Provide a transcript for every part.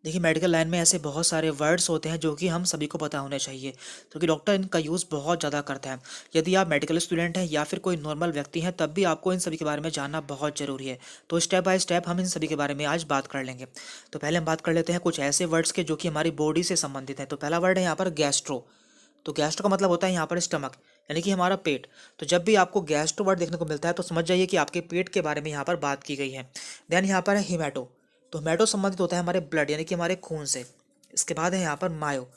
देखिए medical line में ऐसे बहुत सारे वर्ड्स होते हैं जो कि हम सभी को पता होने चाहिए, क्योंकि डॉक्टर इनका यूज़ बहुत ज़्यादा करता है। यदि आप मेडिकल स्टूडेंट हैं या फिर कोई नॉर्मल व्यक्ति हैं तब भी आपको इन सभी के बारे में जानना बहुत ज़रूरी है। तो स्टेप बाय स्टेप हम इन सभी के बारे में आज बात कर लेंगे। तो पहले हम बात कर लेते हैं कुछ ऐसे वर्ड्स के जो कि हमारी बॉडी से संबंधित हैं। तो पहला वर्ड है यहाँ पर गैस्ट्रो। तो गैस्ट्रो का मतलब होता है यहाँ पर स्टमक, यानी कि हमारा पेट। तो जब भी आपको गैस्ट्रो वर्ड देखने को मिलता है तो समझ जाइए कि आपके पेट के बारे में यहाँ पर बात की गई है। देन यहाँ पर है हिमैटो। तो हिमैटो संबंधित होता है हमारे ब्लड यानी कि हमारे खून से। इसके बाद है यहाँ पर मायो।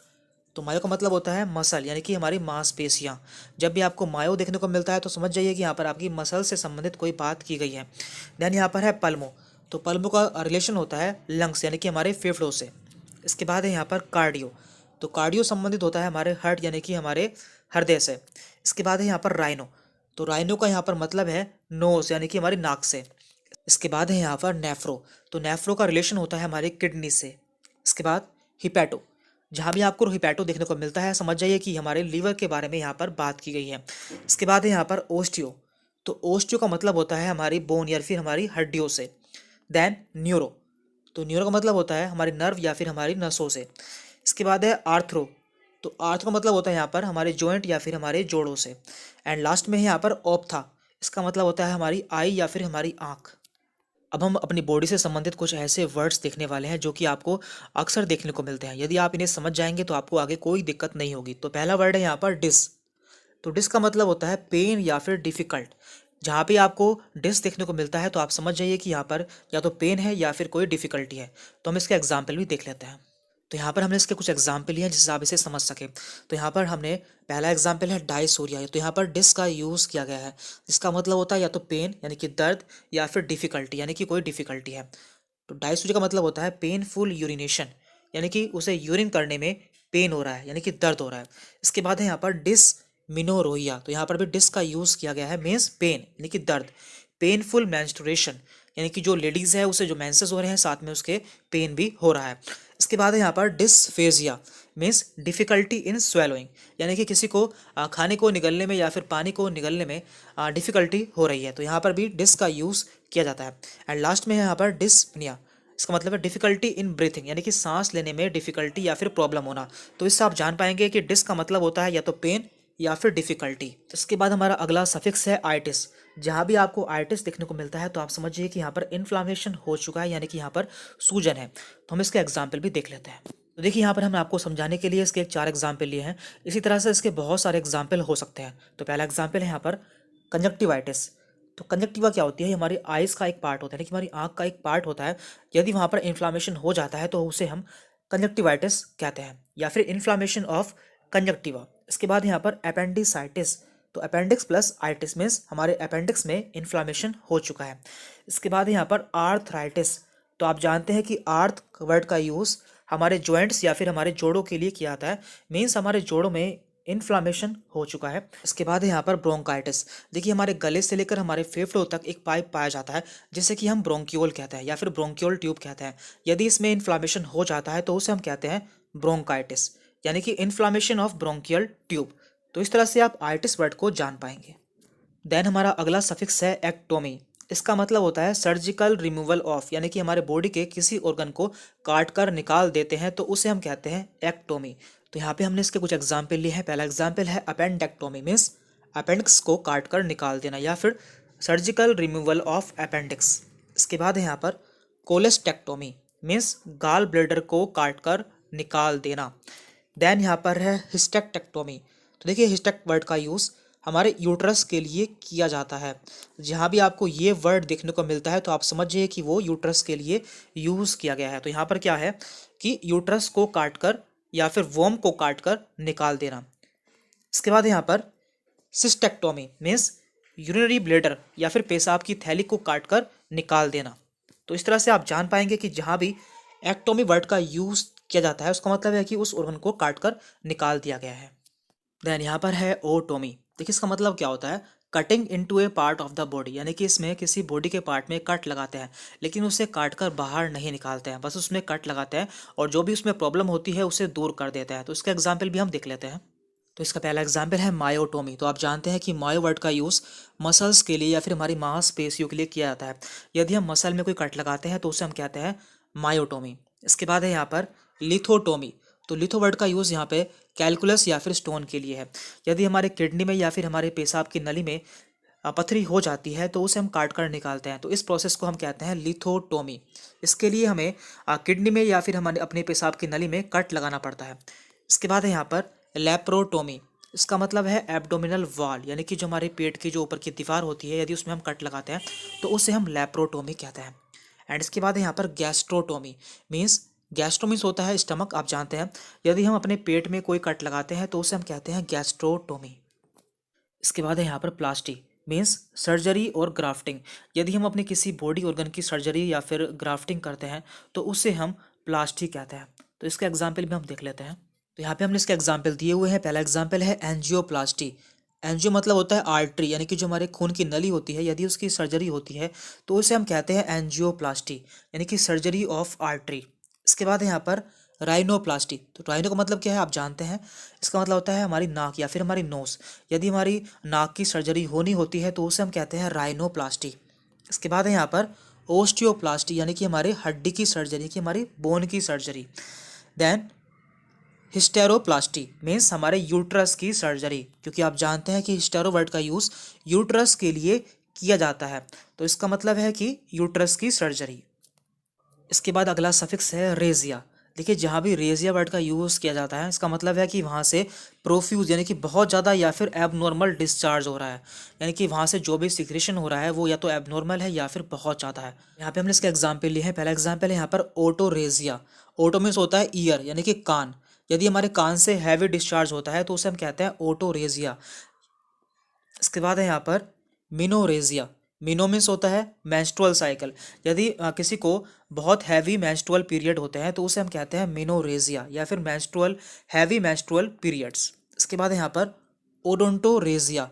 तो मायो का मतलब होता है मसल, यानी कि हमारी मांसपेशियाँ। जब भी आपको मायो देखने को मिलता है तो समझ जाइए कि यहाँ पर आपकी मसल से संबंधित कोई बात की गई है। देन यहाँ पर है पल्मो। तो पल्मो का रिलेशन होता है लंग्स यानी कि हमारे फेफड़ों से। इसके बाद है यहाँ पर कार्डियो। तो कार्डियो संबंधित होता है हमारे हार्ट यानी कि हमारे हृदय से। इसके बाद है यहाँ पर राइनो। तो राइनो का यहाँ पर मतलब है नोज यानी कि हमारी नाक से। इसके बाद है यहाँ पर नेफ्रो। तो नेफ्रो का रिलेशन होता है हमारे किडनी से। इसके बाद हिपैटो। जहाँ भी आपको हिपैटो देखने को मिलता है समझ जाइए कि हमारे लीवर के बारे में यहाँ पर बात की गई है। इसके बाद है यहाँ पर ओस्टियो। तो ओस्टियो का मतलब होता है हमारी बोन या फिर हमारी हड्डियों से। Then neuro. तो न्यूरो का मतलब होता है हमारे नर्व या फिर हमारी नसों से। इसके बाद है आर्थ्रो। तो आर्थ्रो का मतलब होता है यहाँ पर हमारे जॉइंट या फिर हमारे जोड़ों से। एंड लास्ट में है यहाँ पर ऑप्था। इसका मतलब होता है हमारी आई या फिर हमारी आँख। अब हम अपनी बॉडी से संबंधित कुछ ऐसे वर्ड्स देखने वाले हैं जो कि आपको अक्सर देखने को मिलते हैं। यदि आप इन्हें समझ जाएंगे तो आपको आगे कोई दिक्कत नहीं होगी। तो पहला वर्ड है यहाँ पर डिस। तो डिस का मतलब होता है पेन या फिर डिफिकल्ट। जहाँ पे आपको डिस देखने को मिलता है तो आप समझ जाइए कि यहाँ पर या तो पेन है या फिर कोई डिफिकल्टी है। तो हम इसके एग्जाम्पल भी देख लेते हैं। तो यहाँ पर हमने इसके कुछ एग्जाम्पल लिए हैं जिससे आप इसे समझ सके। तो यहाँ पर हमने पहला एग्जाम्पल है डायसूरिया। तो यहाँ पर डिस का यूज़ किया गया है जिसका मतलब होता है या तो पेन यानी कि दर्द या फिर डिफिकल्टी यानी कि कोई डिफिकल्टी है। तो डायसूरिया का मतलब होता है पेनफुल यूरिनेशन, यानी कि उसे यूरिन करने में पेन हो रहा है यानी कि दर्द हो रहा है। इसके बाद है यहाँ पर डिस मिनोरोइया। तो यहाँ पर भी डिस का यूज़ किया गया है, मीन्स पेन यानी कि दर्द। पेनफुल मैंस्टुरेशन, यानी कि जो लेडीज़ है उसे जो मेंसेस हो रहे हैं साथ में उसके पेन भी हो रहा है। इसके बाद है यहाँ पर dysphagia, means difficulty in swallowing, यानी कि किसी को खाने को निगलने में या फिर पानी को निगलने में डिफ़िकल्टी हो रही है। तो यहाँ पर भी डिस का यूज़ किया जाता है। एंड लास्ट में है यहाँ पर डिस्पनिया। इसका मतलब है डिफ़िकल्टी इन ब्रीथिंग, यानी कि सांस लेने में डिफ़िकल्टी या फिर प्रॉब्लम होना। तो इससे आप जान पाएंगे कि डिस का मतलब होता है या तो पेन या फिर डिफ़िकल्टी। इसके बाद हमारा अगला सफिक्स है आइटिस। जहाँ भी आपको आइटिस देखने को मिलता है तो आप समझिए कि यहाँ पर इन्फ्लामेशन हो चुका है, यानी कि यहाँ पर सूजन है। तो हम इसके एग्जाम्पल भी देख लेते हैं। तो देखिए यहाँ पर हमने आपको समझाने के लिए इसके एक 4 एग्जाम्पल लिए हैं। इसी तरह से इसके बहुत सारे एग्जाम्पल हो सकते हैं। तो पहला एग्जाम्पल है यहाँ पर कंजक्टिवाइटिस। तो कंजक्टिवा क्या होती है? हमारी आइज़ का एक पार्ट होता है, यानी कि हमारी आँख का एक पार्ट होता है। यदि वहाँ पर इन्फ्लामेशन हो जाता है तो उसे हम कंजक्टिवाइटिस कहते हैं, या फिर इन्फ्लामेशन ऑफ कंजक्टिवा। इसके बाद यहाँ पर अपेंडिसाइटिस। तो अपेंडिक्स प्लस आइटिस मीन्स हमारे अपेंडिक्स में इन्फ्लामेशन हो चुका है। इसके बाद यहाँ पर आर्थराइटिस। तो आप जानते हैं कि आर्थ वर्ड का यूज़ हमारे जॉइंट्स या फिर हमारे जोड़ों के लिए किया जाता है, मीन्स हमारे जोड़ों में इन्फ्लामेशन हो चुका है। इसके बाद है यहाँ पर ब्रोंकाइटिस। देखिए हमारे गले से लेकर हमारे फेफड़ों तक एक पाइप पाया जाता है जिसे कि हम ब्रोंक्यूल कहते हैं या फिर ब्रोंक्यूल ट्यूब कहते हैं। यदि इसमें इन्फ्लामेशन हो जाता है तो उसे हम कहते हैं ब्रोंकाइटिस, यानी कि इन्फ्लामेशन ऑफ ब्रोंकियल ट्यूब। तो इस तरह से आप आइटिस वर्ड को जान पाएंगे। देन हमारा अगला सफिक्स है एक्टोमी। इसका मतलब होता है सर्जिकल रिमूवल ऑफ, यानी कि हमारे बॉडी के किसी ऑर्गन को काट कर निकाल देते हैं तो उसे हम कहते हैं एक्टोमी। तो यहाँ पे हमने इसके कुछ एग्जाम्पल लिए हैं। पहला एग्जाम्पल है अपेंडेक्टोमी, मीन्स अपेंडिक्स को काट कर निकाल देना, या फिर सर्जिकल रिमूवल ऑफ अपेंडिक्स। इसके बाद है यहाँ पर कोलेस्टेक्टोमी, मीन्स गाल ब्लेडर को काट कर निकाल देना। देन यहाँ पर है हिस्टेक्टेक्टोमी। तो देखिए हिस्टेक वर्ड का यूज़ हमारे यूट्रस के लिए किया जाता है। जहाँ भी आपको ये वर्ड देखने को मिलता है तो आप समझिए कि वो यूट्रस के लिए यूज़ किया गया है। तो यहाँ पर क्या है कि यूट्रस को काट कर या फिर वोम को काट कर निकाल देना। इसके बाद यहाँ पर सिस्टेक्टोमी मीन्स यूरिनरी ब्लेडर या फिर पेशाब की थैली को काट कर निकाल देना। तो इस तरह से आप जान पाएंगे कि जहाँ भी एक्टोमी वर्ड का यूज़ किया जाता है उसका मतलब है कि उस ऑर्गन को काट कर निकाल दिया गया है। देन यहाँ पर है ओटोमी। देखिए इसका मतलब क्या होता है? Cutting into A part of the body, यानी कि इसमें किसी बॉडी के पार्ट में कट लगाते हैं लेकिन उसे काट कर बाहर नहीं निकालते हैं, बस उसमें कट लगाते हैं और जो भी उसमें प्रॉब्लम होती है उसे दूर कर देते हैं। तो इसका एग्जाम्पल भी हम देख लेते हैं। तो इसका पहला एग्जाम्पल है मायोटोमी। तो आप जानते हैं कि मायो वर्ड का यूज़ मसल्स के लिए या फिर हमारी मांसपेशियों के लिए किया जाता है। यदि हम मसल में कोई कट लगाते हैं तो उसे हम कहते हैं मायोटोमी। इसके बाद है यहाँ पर लिथोटोमी। तो लिथो वर्ड का यूज़ यहाँ पे कैलकुलस या फिर स्टोन के लिए है। यदि हमारे किडनी में या फिर हमारे पेशाब की नली में पथरी हो जाती है तो उसे हम काट कर निकालते हैं, तो इस प्रोसेस को हम कहते हैं लिथोटोमी। इसके लिए हमें किडनी में या फिर हमारे अपने पेशाब की नली में कट लगाना पड़ता है। इसके बाद है यहाँ पर लेप्रोटोमी। इसका मतलब है एब्डोमिनल वॉल, यानी कि जो हमारे पेट की जो ऊपर की दीवार होती है, यदि उसमें हम कट लगाते हैं तो उसे हम लेप्रोटोमी कहते हैं। एंड इसके बाद है यहाँ पर गैस्ट्रोटोमी। मीन्स गैस्ट्रो मीन्स होता है स्टमक, आप जानते हैं। यदि हम अपने पेट में कोई कट लगाते हैं तो उसे हम कहते हैं गैस्ट्रोटोमी। इसके बाद है यहाँ पर प्लास्टी। मीन्स सर्जरी और ग्राफ्टिंग। यदि हम अपने किसी बॉडी ऑर्गन की सर्जरी या फिर ग्राफ्टिंग करते हैं तो उसे हम प्लास्टी कहते हैं। तो इसका एग्जाम्पल भी हम देख लेते हैं। तो यहाँ पे हमने इसके एग्जाम्पल दिए हुए हैं। पहला एग्जाम्पल है एंजियोप्लास्टी। एंजियो मतलब होता है आर्टरी, यानी कि जो हमारे खून की नली होती है, यदि उसकी सर्जरी होती है तो उसे हम कहते हैं एंजियोप्लास्टी, यानी कि सर्जरी ऑफ आर्टरी। इसके बाद है यहाँ पर राइनोप्लास्टी। तो राइनो का मतलब क्या है, आप जानते हैं। इसका मतलब होता है हमारी नाक या फिर हमारी नोज। यदि हमारी नाक की सर्जरी होनी होती है तो उसे हम कहते हैं राइनोप्लास्टी। इसके बाद है यहाँ पर ओस्टियोप्लास्टी, यानी कि हमारे हड्डी की सर्जरी, की हमारी बोन की सर्जरी। देन हिस्टेरोप्लास्टी मीन्स हमारे यूट्रस की सर्जरी, क्योंकि आप जानते हैं कि हिस्टेरो वर्ड का यूज़ यूट्रस के लिए किया जाता है, तो इसका मतलब है कि यूट्रस की सर्जरी। इसके बाद अगला सफिक्स है रेजिया। देखिए, जहाँ भी रेजिया वर्ड का यूज़ किया जाता है, इसका मतलब है कि वहाँ से प्रोफ्यूज यानी कि बहुत ज़्यादा या फिर एबनॉर्मल डिस्चार्ज हो रहा है, यानी कि वहाँ से जो भी सिक्रेशन हो रहा है वो या तो एबनॉर्मल है या फिर बहुत ज़्यादा है। यहाँ पे हमने इसके एग्जाम्पल लिए हैं। पहला एग्जाम्पल है यहाँ पर ओटोरेजिया। ओटो मीन्स होता है ईयर, यानी कि कान। यदि हमारे कान से हैवी डिस्चार्ज होता है तो उसे हम कहते हैं ओटोरेजिया। इसके बाद है यहाँ पर मिनोरेजिया। मिनो मीन्स होता है मेंस्ट्रुअल साइकिल। यदि किसी को बहुत हैवी मेंस्ट्रुअल पीरियड होते हैं तो उसे हम कहते हैं मिनोरेजिया या फिर हैवी मेंस्ट्रुअल पीरियड्स। इसके बाद है यहाँ पर ओडोंटोरेजिया।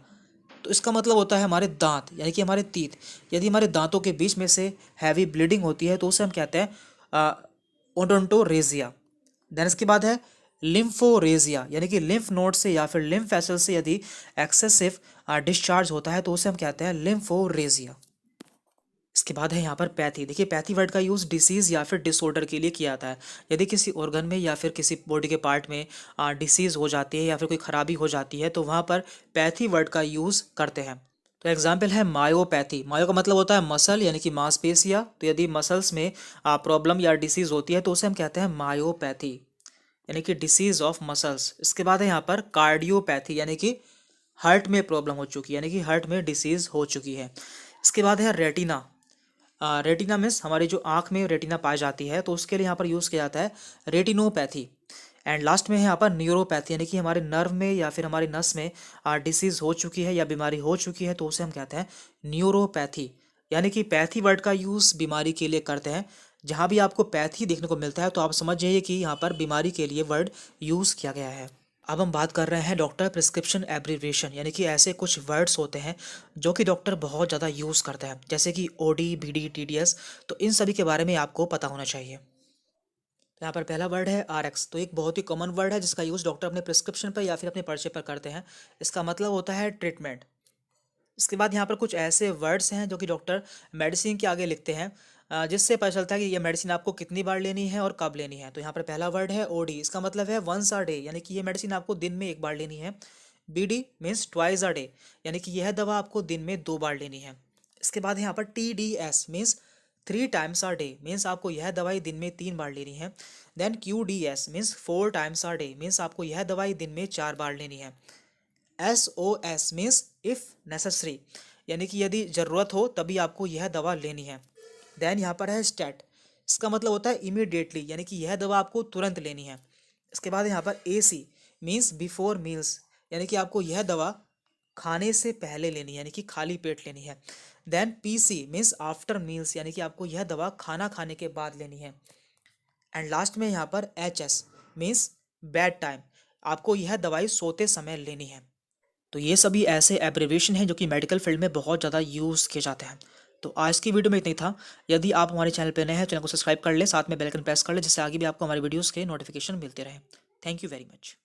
तो इसका मतलब होता है हमारे दांत, यानी कि हमारे तीत। यदि हमारे दांतों के बीच में से हैवी ब्लीडिंग होती है तो उसे हम कहते हैं ओडोंटोरेजिया। देन इसके बाद है लिम्फोरेजिया, यानी कि लिम्फ नोड से या फिर लिम्फ वेसल से यदि एक्सेसिव डिस्चार्ज होता है तो उसे हम कहते हैं लिम्फोरेजिया। इसके बाद है यहाँ पर पैथी। देखिए, पैथी वर्ड का यूज़ डिसीज़ या फिर डिसऑर्डर के लिए किया जाता है। यदि किसी ऑर्गन में या फिर किसी बॉडी के पार्ट में डिसीज़ हो जाती है या फिर कोई खराबी हो जाती है तो वहाँ पर पैथी वर्ड का यूज़ करते हैं। तो एग्जाम्पल है मायोपैथी। मायो का मतलब होता है मसल, यानी कि मांसपेशियाँ। तो यदि मसल्स में प्रॉब्लम या डिसीज़ होती है तो उसे हम कहते हैं मायोपैथी, यानी कि डिसीज ऑफ मसल्स। इसके बाद है यहाँ पर कार्डियोपैथी, यानी कि हार्ट में प्रॉब्लम हो चुकी है, यानी कि हार्ट में डिसीज हो चुकी है। इसके बाद है रेटिना। रेटिना मीन्स हमारी जो आँख में रेटिना पाई जाती है तो उसके लिए यहाँ पर यूज़ किया जाता है रेटिनोपैथी। एंड लास्ट में है यहाँ पर न्यूरोपैथी, यानी कि हमारे नर्व में या फिर हमारे नस में डिसीज हो चुकी है या बीमारी हो चुकी है तो उसे हम कहते हैं न्यूरोपैथी। यानी कि पैथी वर्ड का यूज़ बीमारी के लिए करते हैं। जहाँ भी आपको पैथी देखने को मिलता है तो आप समझ जाइए कि यहाँ पर बीमारी के लिए वर्ड यूज़ किया गया है। अब हम बात कर रहे हैं डॉक्टर प्रिस्क्रिप्शन एब्रीविएशन, यानी कि ऐसे कुछ वर्ड्स होते हैं जो कि डॉक्टर बहुत ज़्यादा यूज़ करते हैं, जैसे कि ओडी, बीडी, टीडीएस। तो इन सभी के बारे में आपको पता होना चाहिए। तो यहाँ पर पहला वर्ड है आरएक्स। तो एक बहुत ही कॉमन वर्ड है जिसका यूज़ डॉक्टर अपने प्रिस्क्रिप्शन पर या फिर अपने पर्चे पर करते हैं। इसका मतलब होता है ट्रीटमेंट। इसके बाद यहाँ पर कुछ ऐसे वर्ड्स हैं जो कि डॉक्टर मेडिसिन के आगे लिखते हैं, जिससे पता चलता है कि ये मेडिसिन आपको कितनी बार लेनी है और कब लेनी है। तो यहाँ पर पहला वर्ड है ओडी। इसका मतलब है वंस अ डे, यानी कि ये मेडिसिन आपको दिन में एक बार लेनी है। BD means twice a day, यानी कि यह दवा आपको दिन में 2 बार लेनी है। इसके बाद यहाँ पर TDS means 3 times a day, means आपको यह दवाई दिन में 3 बार लेनी है। Then QDS means 4 times a day, means आपको यह दवाई दिन में 4 बार लेनी है। SOS मीन्स इफ़ नेसेसरी, यानी कि यदि ज़रूरत हो तभी आपको यह दवा लेनी है। देन यहाँ पर है स्टैट। इसका मतलब होता है इमीडिएटली, यानी कि यह दवा आपको तुरंत लेनी है। इसके बाद यहाँ पर AC मीन्स बिफोर मील्स, यानी कि आपको यह दवा खाने से पहले लेनी है, यानी कि खाली पेट लेनी है। Then PC means after meals, यानी कि आपको यह दवा खाना खाने के बाद लेनी है। एंड लास्ट में यहाँ पर HS मीन्स बेड टाइम, आपको यह दवाई सोते समय लेनी है। तो ये सभी ऐसे एब्रिविएशन हैं जो कि मेडिकल फील्ड में बहुत ज़्यादा यूज़ किए जाते हैं। तो आज की वीडियो में इतना ही था। यदि आप हमारे चैनल पर नए हैं, चैनल को सब्सक्राइब कर ले, साथ में बेल आइकन प्रेस कर ले, जिससे आगे भी आपको हमारे वीडियोज़ के नोटिफिकेशन मिलते रहे। Thank you very much.